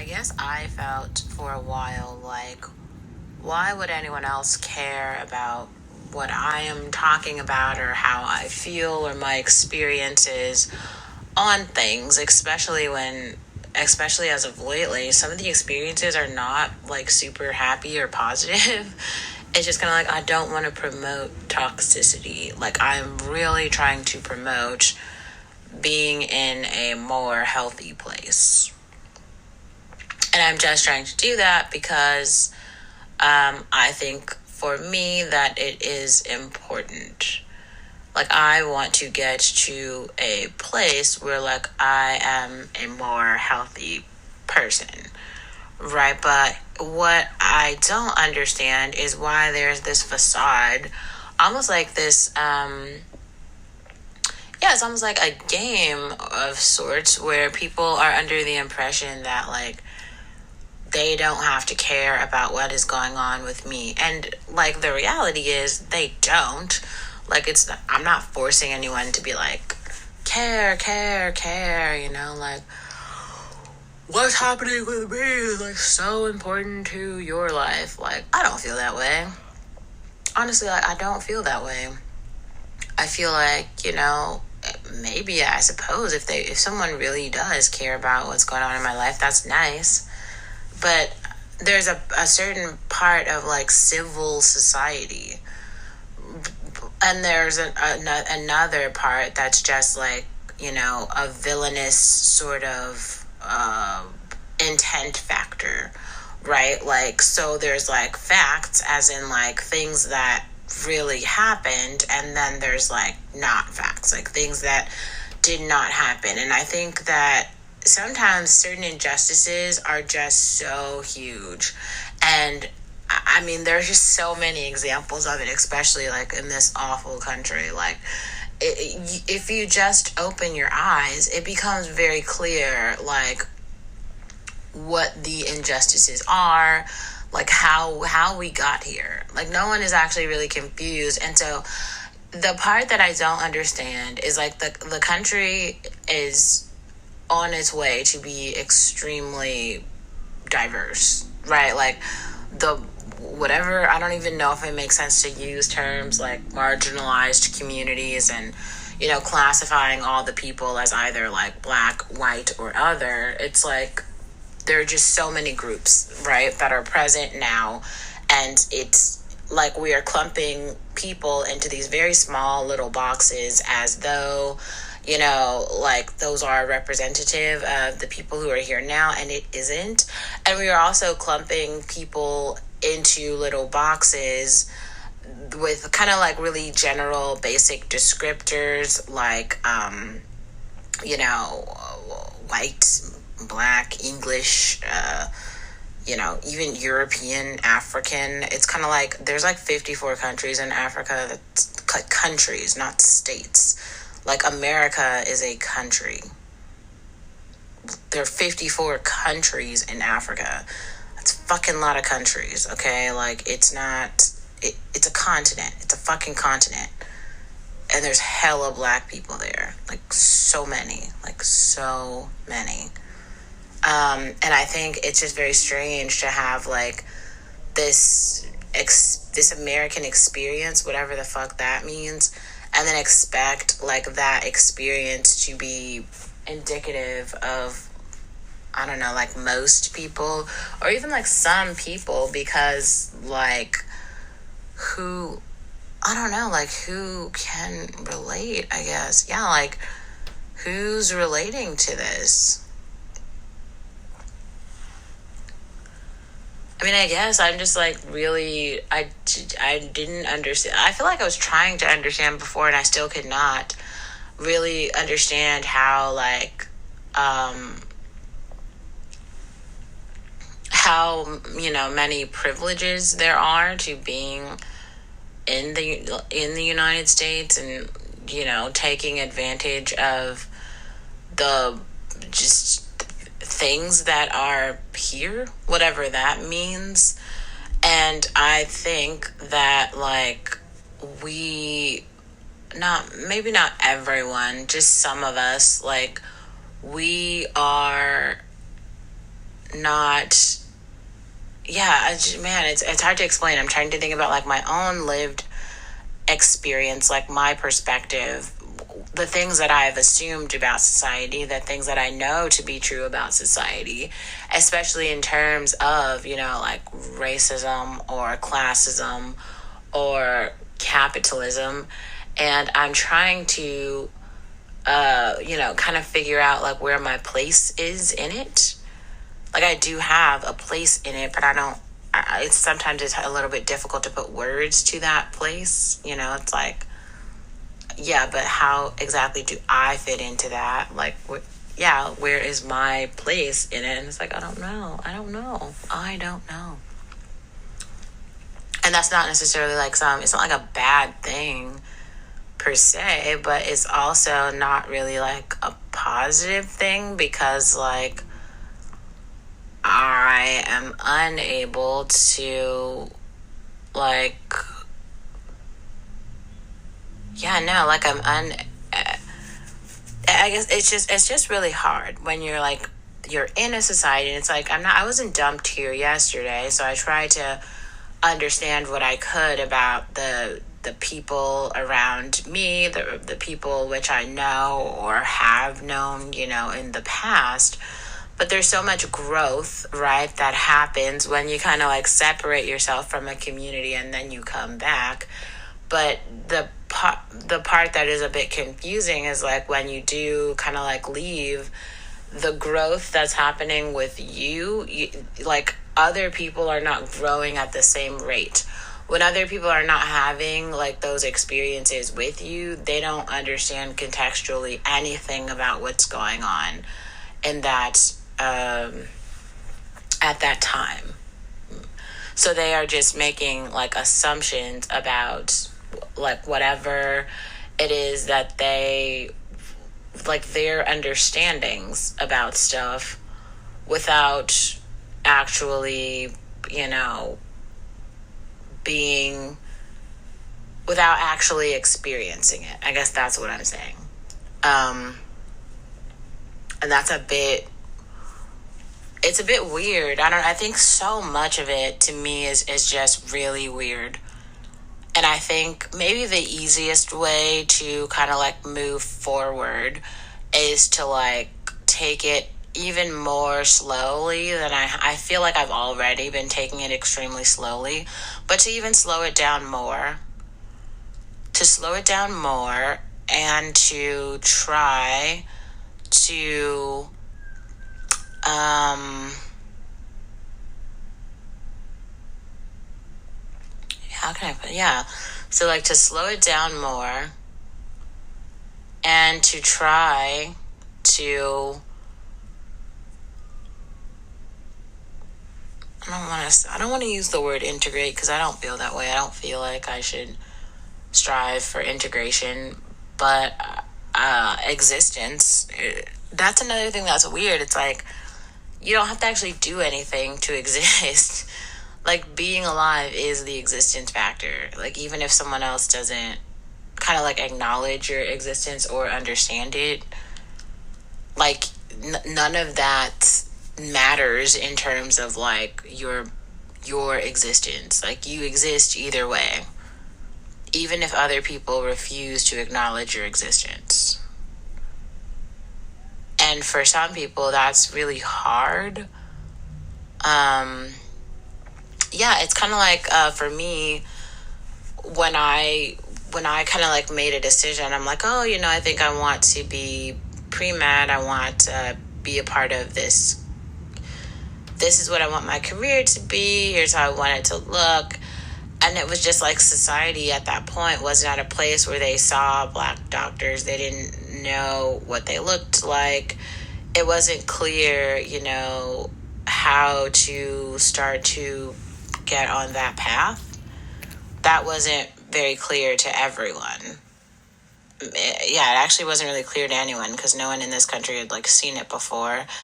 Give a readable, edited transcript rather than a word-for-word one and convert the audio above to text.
I guess I felt for a while like, why would anyone else care about what I am talking about or how I feel or my experiences on things, especially as of lately, some of the experiences are not like super happy or positive. It's just kind of like, I don't want to promote toxicity. Like, I'm really trying to promote being in a more healthy place. And I'm just trying to do that because I think for me that it is important. Like, I want to get to a place where, like, I am a more healthy person, right? But what I don't understand is why there's this facade, almost like this, it's almost like a game of sorts where people are under the impression that, like, they don't have to care about what is going on with me. And like the reality is they don't. Like I'm not forcing anyone to be like care, like what's happening with me is like so important to your life. Like I don't feel that way. Honestly, like I don't feel that way. I feel like, maybe I suppose if someone really does care about what's going on in my life, that's nice. But there's a certain part of like civil society, and there's another part that's just like, a villainous sort of intent factor, right? Like, so there's like facts as in like things that really happened, and then there's like not facts, like things that did not happen. And I think that sometimes certain injustices are just so huge. And I mean, there's just so many examples of it, especially like in this awful country. Like, if you just open your eyes, it becomes very clear, like, what the injustices are, like how we got here. Like, no one is actually really confused. And so the part that I don't understand is like the country is on its way to be extremely diverse, right? Like the whatever, I don't even know if it makes sense to use terms like marginalized communities and classifying all the people as either like black, white, or other. It's like there are just so many groups, right, that are present now, and it's like we are clumping people into these very small little boxes as though like those are representative of the people who are here now, and it isn't. And we are also clumping people into little boxes with kind of like really general basic descriptors like white, black, English, even European, African. It's kind of like there's like 54 countries in Africa. That's countries, not states. Like, America is a country. There are 54 countries in Africa. That's a fucking lot of countries, okay? Like, it's not... it's a continent. It's a fucking continent. And there's hella black people there. Like, so many. Like, so many. And I think it's just very strange to have, like, this American experience, whatever the fuck that means, and then expect like that experience to be indicative of, I don't know, like most people or even like some people, because like who, I don't know, like who can relate, I guess. Yeah, like who's relating to this? I mean, I guess I'm just like really, I didn't understand. I feel like I was trying to understand before and I still could not really understand how like, how, many privileges there are to being in the United States, and, taking advantage of the just things that are here, whatever that means. And I think that like maybe not everyone, just some of us, like we are not, yeah, man, it's hard to explain. I'm trying to think about like my own lived experience, like my perspective, the things that I've assumed about society, the things that I know to be true about society, especially in terms of, like racism or classism or capitalism. And I'm trying to, kind of figure out like where my place is in it. Like I do have a place in it, but I don't. It's a little bit difficult to put words to that place. It's like, yeah, but how exactly do I fit into that? Like, where is my place in it? And it's like, I don't know. And that's not necessarily like it's not like a bad thing per se, but it's also not really like a positive thing because like I am unable to like, I guess it's just really hard when you're in a society and it's like I wasn't dumped here yesterday, so I try to understand what I could about the people around me, the people which I know or have known, in the past. But there's so much growth, right, that happens when you kind of like separate yourself from a community and then you come back. But the part that is a bit confusing is like when you do kind of like leave, the growth that's happening with you, like other people are not growing at the same rate. When other people are not having like those experiences with you, they don't understand contextually anything about what's going on in that at that time. So they are just making like assumptions about like whatever it is that they like their understandings about stuff without actually, being without actually experiencing it. I guess that's what I'm saying. And that's it's a bit weird. I think so much of it to me is just really weird. And I think maybe the easiest way to kind of like move forward is to like take it even more slowly than I feel like I've already been taking it extremely slowly, but to even slow it down more, and to try to how can I put so like to slow it down more and to try to I don't want to use the word integrate because I don't feel that way. I don't feel like I should strive for integration, but existence, that's another thing that's weird. It's like you don't have to actually do anything to exist. Like being alive is the existence factor. Like even if someone else doesn't kind of like acknowledge your existence or understand it, like none of that matters in terms of like your existence. Like you exist either way, even if other people refuse to acknowledge your existence. And for some people that's really hard. It's kind of like for me when I kind of like made a decision, I'm like, oh, I think I want to be pre-med. I want to be a part of this. This is what I want my career to be. Here's how I want it to look. And it was just like society at that point was not a place where they saw Black doctors. They didn't know what they looked like. It wasn't clear, how to start to get on that path. That wasn't very clear to everyone. It actually wasn't really clear to anyone because no one in this country had like seen it before.